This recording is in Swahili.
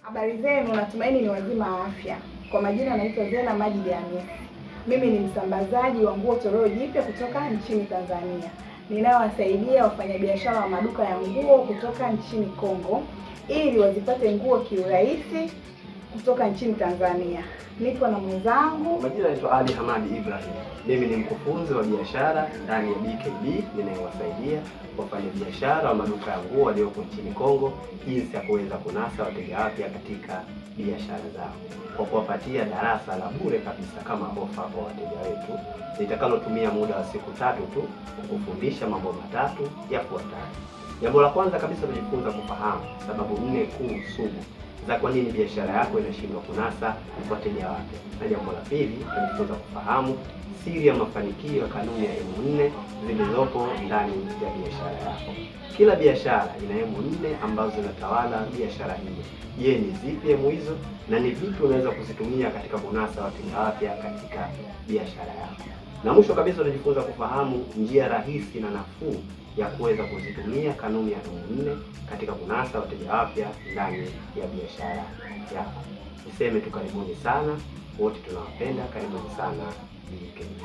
Habari zenu, natumaini ni wazima wa afya. Kwa majina naitwa Zena Majid Hamisi. Mimi ni msambazaji wa nguo toleo jipya kutoka nchini Tanzania. Ninawasaidia wafanyabiashara wa maduka ya nguo kutoka nchini Kongo ili wazipate nguo kiurahisi kutoka nchini Tanzania. Nipo na mwenzangu. Majina naitwa Ali Hamadi Ibrahim. Mimi ni mkufunzi wa biashara ndani ya BKB ninayewasaidia wafanyabiashara wa maduka ya nguo walioko nchini Kongo jinsi ya kuweza kunasa wateja wapya katika biashara zao kwa kuwapatia darasa la bure kabisa kama ofa kwa wateja wetu litakalotumia muda wa siku 3 tu kukufundisha mambo matatu yafuatayo. Jambo la kwanza kabisa, tujifunza kufahamu sababu 4 kuu sugu za kwa nini biashara yako inashindwa kunasa wateja wake. Na jambo la pili, tunajifunza kufahamu siri ya mafanikio ya kanuni ya M4 zilizopo ndani ya biashara yako. Kila biashara ina M4 ambazo zinatawala biashara hiyo. Je, ni zipi M hizo na ni vipi unaweza kuzitumia katika kunasa wateja wapya katika biashara yako? Na mwisho kabisa, tunajifunza kufahamu njia rahisi na nafuu ya kuweza kuzitumia kanuni ya M4 katika kunasa wateja wapya ndani ya biashara yako. Niseme tu karibuni sana, wote tunawapenda, karibuni sana BKB.